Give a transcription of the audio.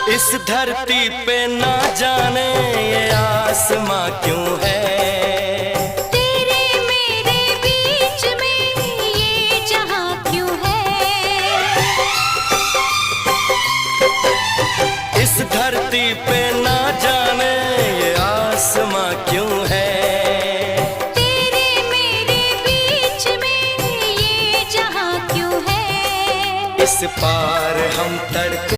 इस धरती पे ना जाने ये आसमां क्यों है, तेरे मेरे बीच में ये जहां क्यों है। इस धरती पे ना जाने ये आसमां क्यों है, तेरे मेरे बीच में ये जहां क्यों है। इस पार हम तड़क